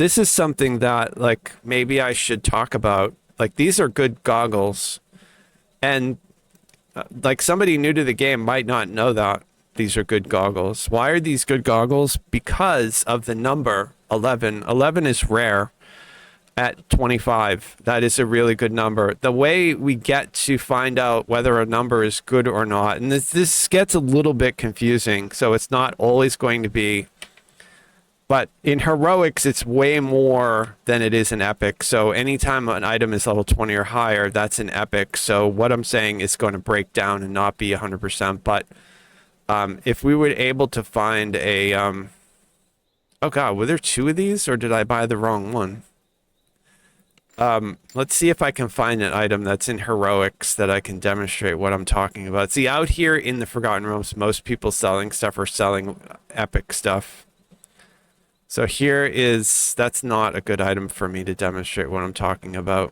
this is something that like maybe I should talk about. Like these are good goggles, and like somebody new to the game might not know that these are good goggles. Why are these good goggles? Because of the number 11. 11 is rare at 25. That is a really good number. The way we get to find out whether a number is good or not, and this gets a little bit confusing, so it's not always going to be, but in heroics, it's way more than it is in epic. So anytime an item is level 20 or higher, that's an epic. So what I'm saying is going to break down and not be 100%. But if we were able to find a, oh God, were there two of these or did I buy the wrong one? Let's see if I can find an item that's in heroics that I can demonstrate what I'm talking about. See, out here in the Forgotten Realms, most people selling stuff are selling epic stuff. So here is, that's not a good item for me to demonstrate what I'm talking about.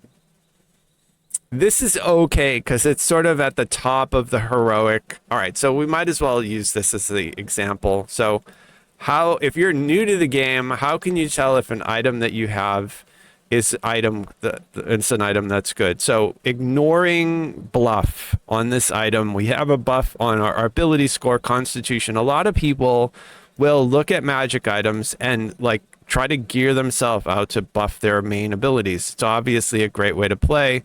This is okay because it's sort of at the top of the heroic. All right, so we might as well use this as the example. So how, if you're new to the game, how can you tell if an item that you have is it's an item that's good? So ignoring bluff on this item, we have a buff on our ability score, constitution. A lot of people will look at magic items and like try to gear themselves out to buff their main abilities. It's obviously a great way to play.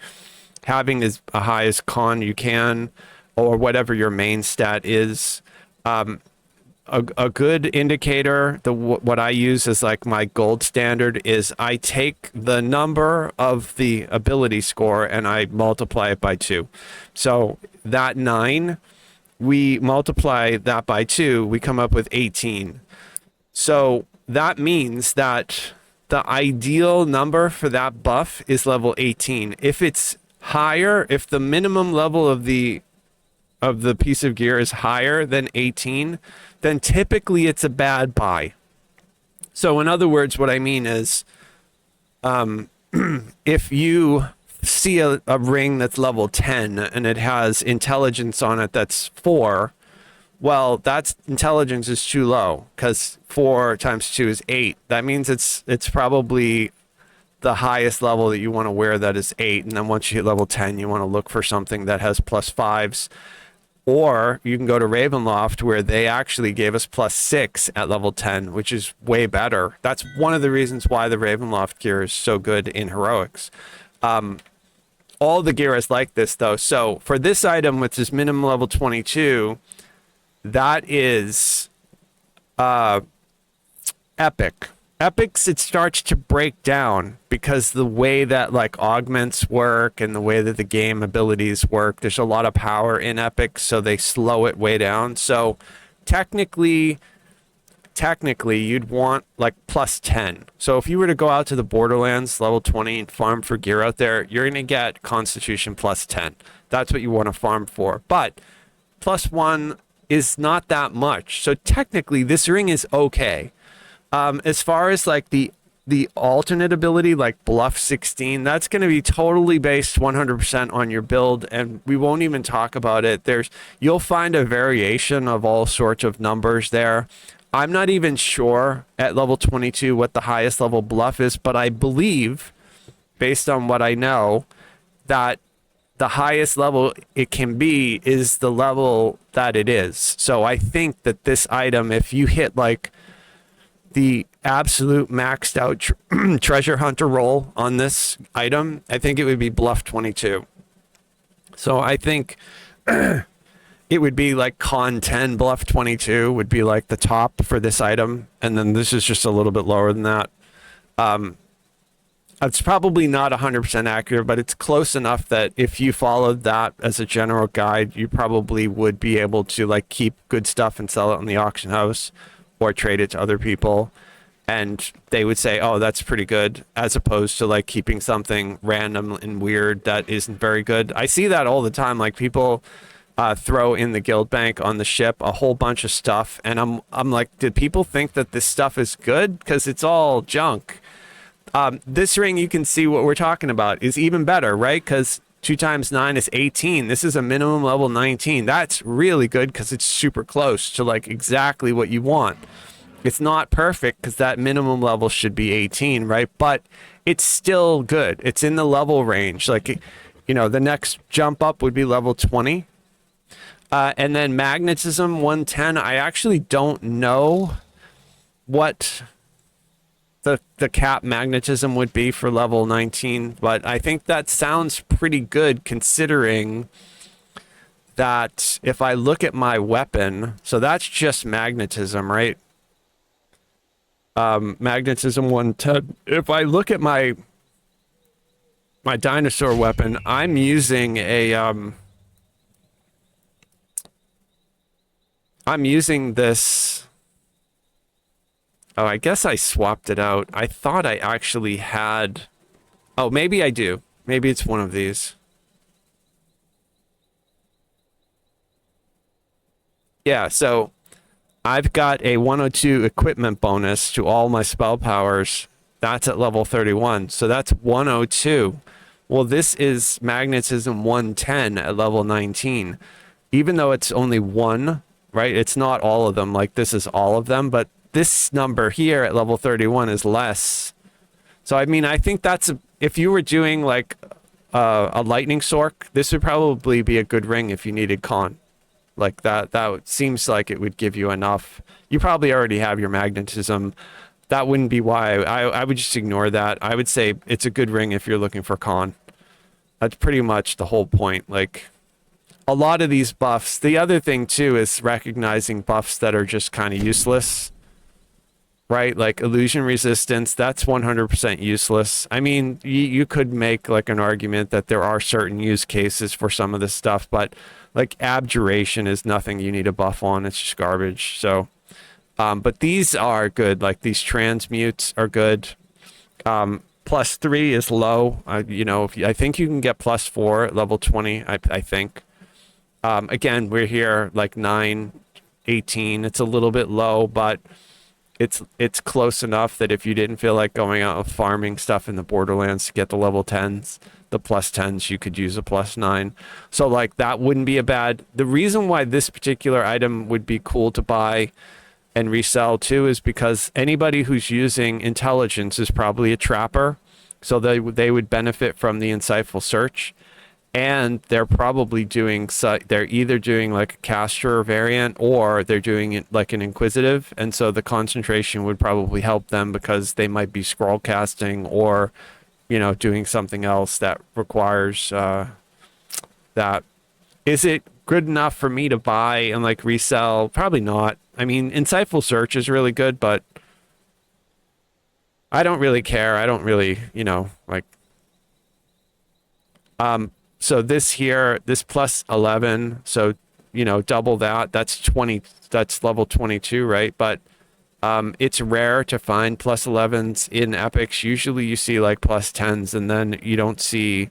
Having as high as con you can, or whatever your main stat is. A good indicator, what I use as like my gold standard, is I take the number of the ability score and I multiply it by 2. So that 9, we multiply that by 2, we come up with 18. So that means that the ideal number for that buff is level 18. If it's higher, if the minimum level of the piece of gear is higher than 18, then typically it's a bad buy. So in other words, what I mean is, if you see a ring that's level 10 and it has intelligence on it that's 4, well, that's intelligence is too low because 4 times 2 is 8. That means it's probably the highest level that you want to wear, that is 8. And then once you hit level 10, you want to look for something that has +5s. Or you can go to Ravenloft, where they actually gave us +6 at level 10, which is way better. That's one of the reasons why the Ravenloft gear is so good in heroics. All the gear is like this, though. So for this item, which is minimum level 22, that is epic. Epics, it starts to break down because the way that like augments work and the way that the game abilities work, there's a lot of power in epics, so they slow it way down. So technically you'd want like +10. So if you were to go out to the Borderlands level 20 and farm for gear out there, you're going to get Constitution +10. That's what you want to farm for. But +1 is not that much. So technically this ring is okay. As far as like the alternate ability, like Bluff 16, that's going to be totally based 100% on your build, and we won't even talk about it. You'll find a variation of all sorts of numbers there. I'm not even sure at level 22 what the highest level Bluff is, but I believe, based on what I know, that the highest level it can be is the level that it is. So I think that this item, if you hit like the absolute maxed out treasure hunter roll on this item, I think it would be Bluff 22. So I think it would be like Con 10 Bluff 22 would be like the top for this item. And then this is just a little bit lower than that. It's probably not 100% accurate, but it's close enough that if you followed that as a general guide, you probably would be able to like keep good stuff and sell it in the auction house, or trade it to other people, and they would say, oh, that's pretty good, as opposed to like keeping something random and weird that isn't very good. I see that all the time. Like people throw in the guild bank on the ship a whole bunch of stuff, and I'm like, did people think that this stuff is good? Because it's all junk. This ring, you can see what we're talking about, is even better, right? Because 2 times 9 is 18. This is a minimum level 19. That's really good because it's super close to like exactly what you want. It's not perfect because that minimum level should be 18, right? But it's still good. It's in the level range. Like, the next jump up would be level 20. And then magnetism 110. I actually don't know what the cap magnetism would be for level 19, but I think that sounds pretty good considering that if I look at my weapon, so that's just magnetism, right? Magnetism 110. If I look at my dinosaur weapon, I'm using I'm using this. Oh, I guess I swapped it out. I thought I actually had. Oh, maybe I do. Maybe it's one of these. Yeah, so I've got a 102 equipment bonus to all my spell powers. That's at level 31. So that's 102. Well, this is magnetism 110 at level 19. Even though it's only one, right? It's not all of them. Like this is all of them, but this number here at level 31 is less. So, I mean, I think if you were doing like a lightning sork, this would probably be a good ring if you needed con. Like that seems like it would give you enough. You probably already have your magnetism. That wouldn't be why. I would just ignore that. I would say it's a good ring if you're looking for con. That's pretty much the whole point. Like a lot of these buffs. The other thing too is recognizing buffs that are just kind of useless. Right? Like illusion resistance, that's 100% useless. I mean, you could make like an argument that there are certain use cases for some of this stuff, but like abjuration is nothing you need a buff on. It's just garbage. So, but these are good. Like these transmutes are good. +3 is low. I think you can get +4 at level 20, I think. Again, we're here like 9, 18. It's a little bit low, but it's close enough that if you didn't feel like going out and farming stuff in the Borderlands to get the level 10s, the +10s, you could use a +9. So like that wouldn't be a bad. The reason why this particular item would be cool to buy and resell too is because anybody who's using intelligence is probably a trapper, so they would benefit from the insightful search. And they're probably they're either doing like a caster variant or they're doing it like an inquisitive. And so the concentration would probably help them because they might be scroll casting or, doing something else that requires that. Is it good enough for me to buy and like resell? Probably not. I mean, insightful search is really good, but I don't really care. I don't really, like, so this here, this +11, so, double that, that's 20, that's level 22, right? But it's rare to find +11s in epics. Usually you see like +10s and then you don't see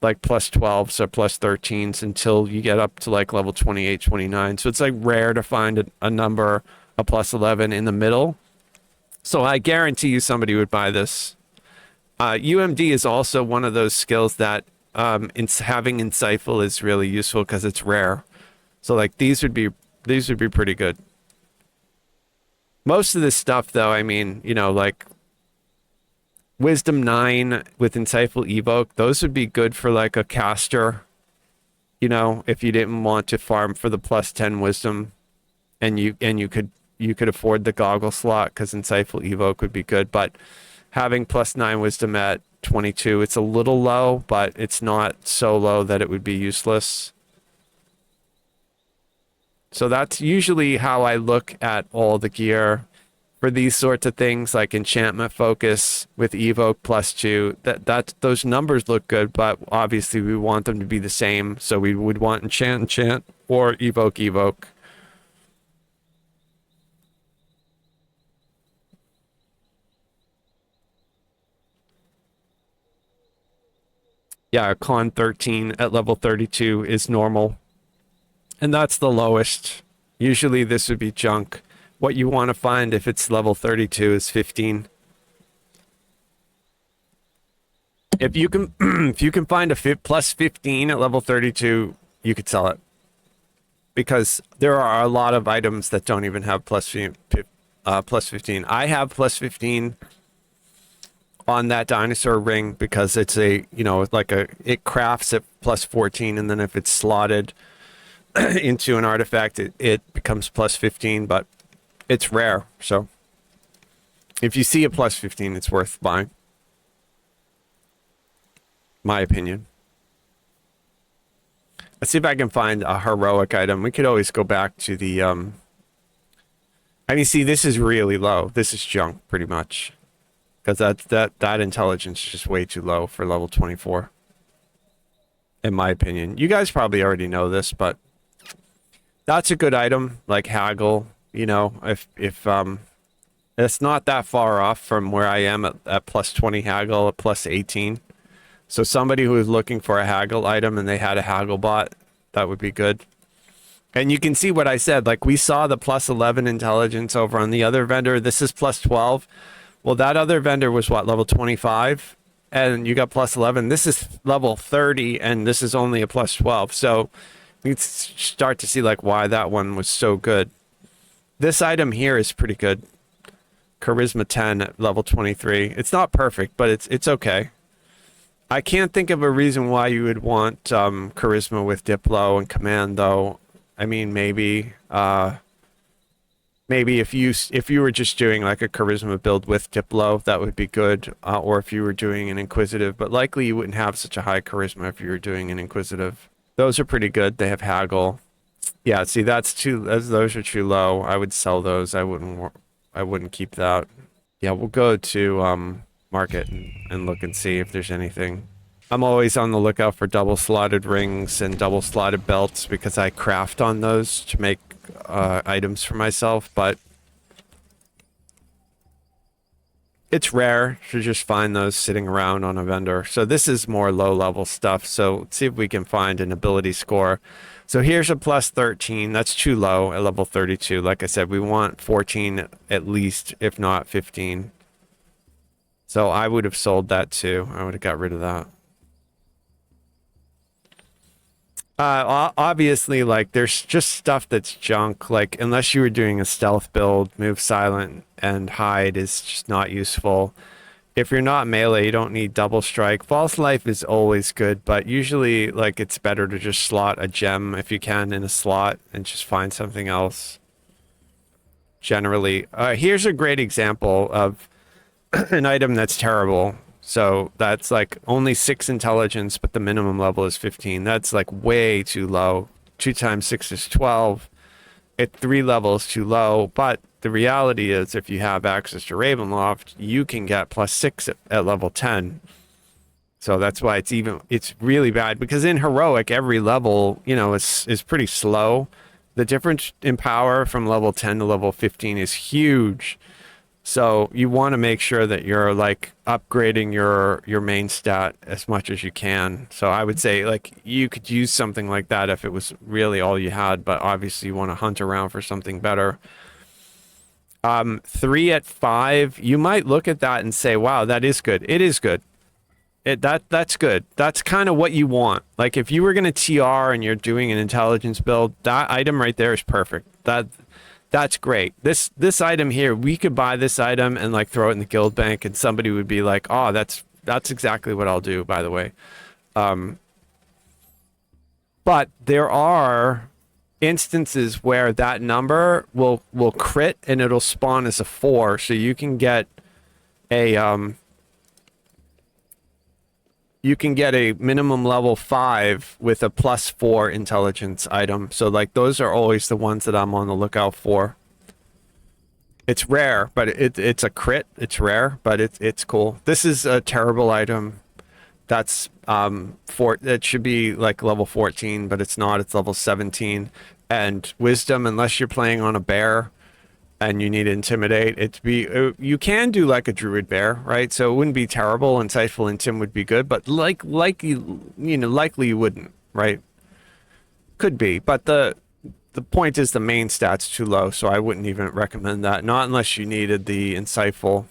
like +12s or +13s until you get up to like level 28, 29. So it's like rare to find a number, a +11 in the middle. So I guarantee you somebody would buy this. UMD is also one of those skills that having insightful is really useful because it's rare. So like these would be pretty good. Most of this stuff though, I mean, like Wisdom 9 with insightful evoke, those would be good for like a caster, if you didn't want to farm for the +10 wisdom and you could afford the goggle slot because insightful evoke would be good, but having +9 wisdom at 22, it's a little low, but it's not so low that it would be useless. So that's usually how I look at all the gear for these sorts of things, like enchantment focus with evoke +2. That those numbers look good, but obviously we want them to be the same, so we would want enchant or evoke. Yeah, con 13 at level 32 is normal. And that's the lowest. Usually this would be junk. What you want to find if it's level 32 is 15. If you can if you can find a +15 at level 32, you could sell it. Because there are a lot of items that don't even have plus 15. I have plus 15 on that dinosaur ring because it's a, you know, like it crafts at plus 14, and then if it's slotted into an artifact, it becomes plus 15, but it's rare. So if you see a plus 15, it's worth buying. My opinion. Let's see if I can find a heroic item. We could always go back to the, I mean, see, this is really low. This is junk, pretty much. Because that intelligence is just way too low for level 24. In my opinion. You guys probably already know this, but that's a good item, like haggle, you know, if it's not that far off from where I am at plus 20 haggle, at plus 18. So somebody who is looking for a haggle item and they had a haggle bot, that would be good. And you can see what I said, like we saw the plus 11 intelligence over on the other vendor. This is plus 12. Well, that other vendor was what, level 25? And you got plus 11. This is level 30, and this is only a plus 12. So you can start to see like why that one was so good. This item here is pretty good. Charisma 10 at level 23. It's not perfect, but it's okay. I can't think of a reason why you would want charisma with Diplo and command, though. I mean, maybe if you were just doing like a charisma build with Diplo, that would be good. Or if you were doing an inquisitive, but likely you wouldn't have such a high charisma if you were doing an inquisitive. Those are pretty good. They have haggle. Yeah, see, those are too low. I would sell those. I wouldn't keep that. Yeah, we'll go to market and look and see if there's anything. I'm always on the lookout for double slotted rings and double slotted belts because I craft on those to make items for myself, but it's rare to just find those sitting around on a vendor. So this is more low level stuff. So let's see if we can find an ability score. So here's a plus 13. That's too low at level 32. Like I said, we want 14 at least, if not 15. So I would have sold that too. I would have got rid of that. Obviously, like, there's just stuff that's junk. Like, unless you were doing a stealth build, move silent and hide is just not useful. If you're not melee, you don't need double strike. False life is always good, but usually, like, it's better to just slot a gem if you can in a slot and just find something else. Generally, here's a great example of an item that's terrible. So that's like only 6 intelligence, but the minimum level is 15. That's like way too low. 2 times 6 is 12. At 3 levels too low. But the reality is, if you have access to Ravenloft, you can get plus 6 at level 10. So that's why it's really bad, because in heroic, every level, you know, is pretty slow. The difference in power from level 10 to level 15 is huge. So you want to make sure that you're like upgrading your main stat as much as you can. So I would say, like, you could use something like that if it was really all you had, but obviously you want to hunt around for something better. 3 at 5, you might look at that and say, wow, that is good. It is good. That's good. That's kind of what you want. Like, if you were going to TR and you're doing an intelligence build, that item right there is perfect. That's great. This item here, we could buy this item and like throw it in the guild bank, and somebody would be like, oh, that's exactly what I'll do, by the way. But there are instances where that number will crit and it'll spawn as a 4, so you can get a minimum level 5 with a plus 4 intelligence item. So like those are always the ones that I'm on the lookout for. It's rare, but it's a crit. It's rare, but it's cool. This is a terrible item. That's it should be like level 14, but it's not. It's level 17. And wisdom, unless you're playing on a bear and you need to intimidate, you can do like a druid bear, right? So it wouldn't be terrible. Insightful intim would be good, but likely you wouldn't, right? Could be, but the point is the main stat's too low, so I wouldn't even recommend that. Not unless you needed the insightful.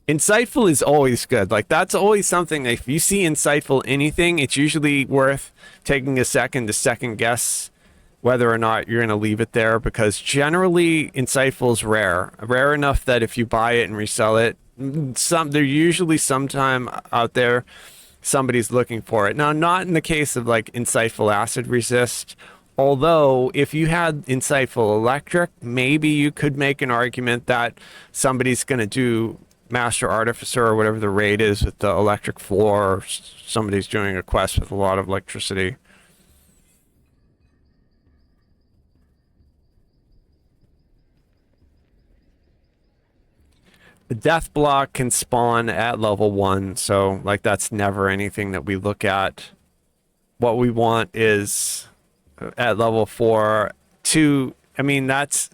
Insightful is always good. Like, that's always something. If you see insightful anything, it's usually worth taking a second to second guess whether or not you're going to leave it there, because generally Insightful is rare enough that if you buy it and resell it, there usually sometime out there somebody's looking for it. Now, not in the case of like Insightful Acid Resist, although if you had Insightful Electric, maybe you could make an argument that somebody's going to do Master Artificer or whatever the raid is with the electric floor, or somebody's doing a quest with a lot of electricity. The death block can spawn at level 1, so like that's never anything that we look at. What we want is at level 4 to, I mean, that's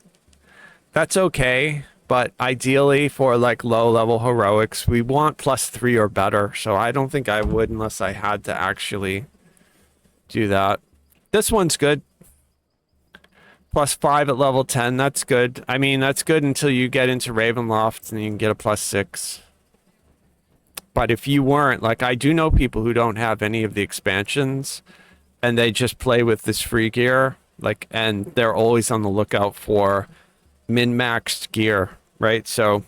okay, but ideally for like low level heroics, we want +3 or better. So I don't think I would unless I had to actually do that. This one's good. +5 at level 10, that's good. I mean, that's good until you get into Ravenloft and you can get a +6. But if you weren't, like, I do know people who don't have any of the expansions and they just play with this free gear, like, and they're always on the lookout for min-maxed gear, right? So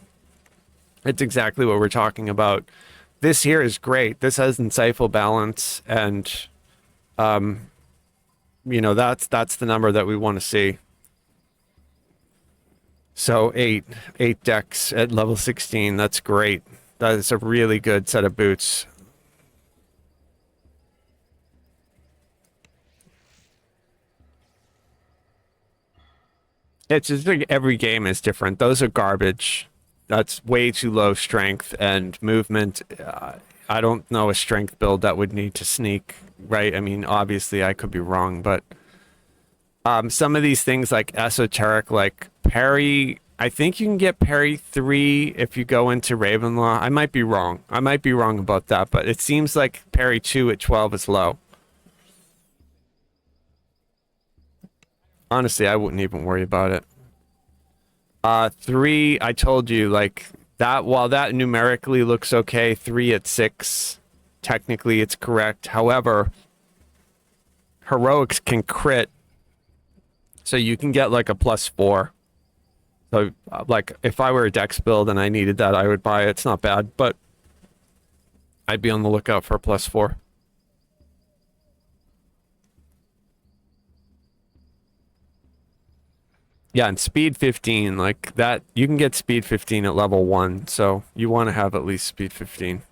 it's exactly what we're talking about. This here is great. This has insightful balance, and you know, that's the number that we want to see. So eight decks at level 16. That's great. That is a really good set of boots. It's just like every game is different. Those are garbage. That's way too low strength and movement. I don't know a strength build that would need to sneak, right? I mean, obviously I could be wrong, but some of these things like esoteric, like parry, I think you can get parry 3 if you go into Ravenlaw. I might be wrong. I might be wrong about that, but it seems like parry 2 at 12 is low. Honestly, I wouldn't even worry about it. 3, I told you, like, that, while that numerically looks okay, 3 at 6, technically it's correct. However, heroics can crit, so you can get like a +4. So, like, if I were a dex build and I needed that, I would buy it. It's not bad, but I'd be on the lookout for a +4. Yeah, and speed 15, like that, you can get speed 15 at level 1, so you want to have at least speed 15.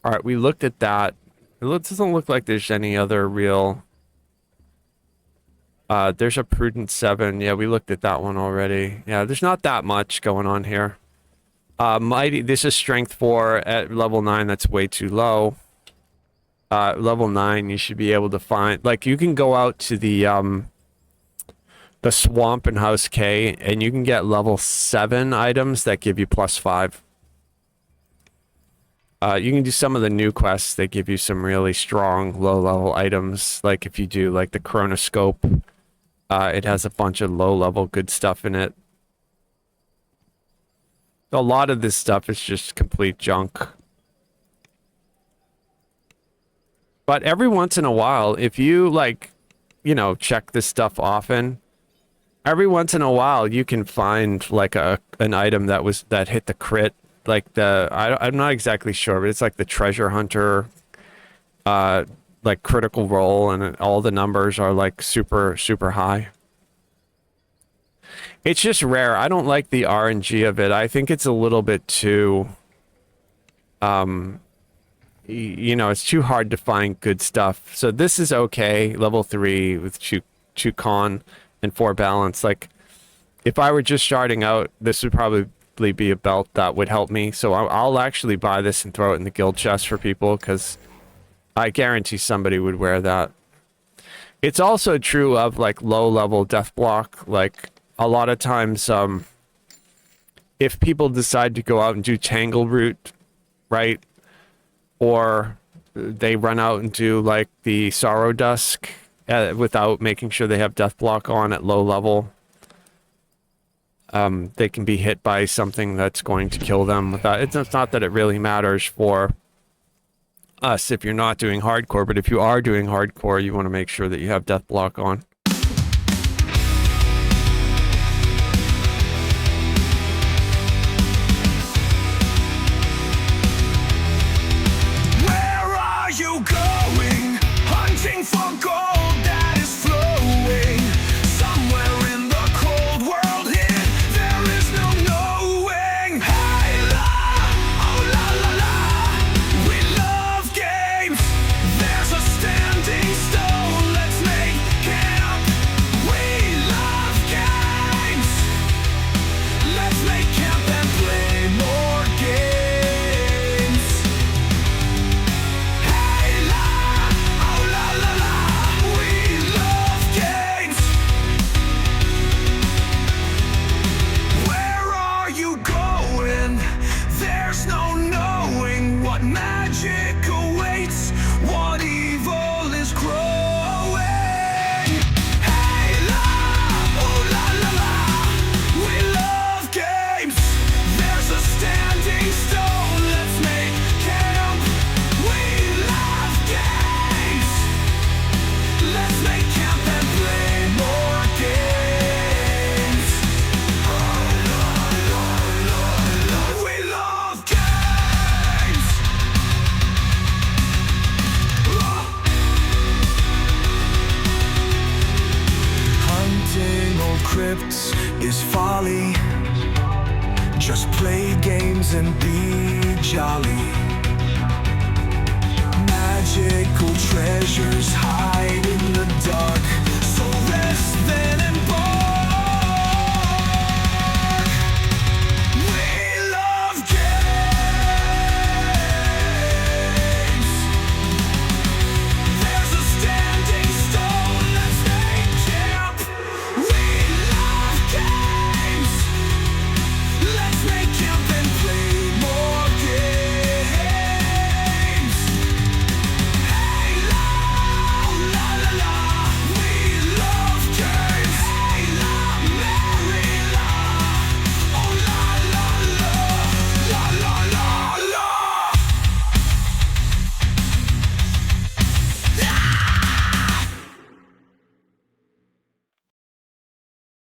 All right, we looked at that. It doesn't look like there's any other real... there's a Prudent 7. Yeah, we looked at that one already. Yeah, there's not that much going on here. Mighty, this is Strength 4 at level 9. That's way too low. Level 9, you should be able to find... Like, you can go out to the Swamp in House K, and you can get level 7 items that give you +5. You can do some of the new quests that give you some really strong low-level items. Like, if you do, like, the Chronoscope, it has a bunch of low-level good stuff in it. A lot of this stuff is just complete junk. But every once in a while, if you, like, you know, check this stuff often, every once in a while you can find, like, an item that hit the crit. Like, I'm not exactly sure, but it's like the Treasure Hunter, like, critical role, and all the numbers are, like, super, super high. It's just rare. I don't like the RNG of it. I think it's a little bit too... you know, it's too hard to find good stuff. So this is okay, level 3 with 2 con and 4 balance. Like, if I were just starting out, this would probably be a belt that would help me. So I'll actually buy this and throw it in the guild chest for people, because I guarantee somebody would wear that. It's also true of, like, low level death block. Like, a lot of times, if people decide to go out and do Tangle Root, right? Or they run out and do, like, the Sorrow Dusk without making sure they have death block on at low level. They can be hit by something that's going to kill them. It's not that it really matters for us if you're not doing hardcore, but if you are doing hardcore, you want to make sure that you have death block on. Where are you going? Hunting for gold that is flowing. Somewhere in the cold world here, there is no knowing. Hey la, oh la la la, we love games. There's a standing stone, let's make camp. We love games. Let's make camp and play more games. Hey la, oh la la la, we love games. Where are you going? There's no knowing what magic awaits, what evil is growing. Hey la, oh la la la, we love games. There's a standing stone, let's make camp. We love games. Let's make camp and play more games. We love games. Hunting old crypts is folly. Just play games and be jolly. Magical treasures hide in the dark.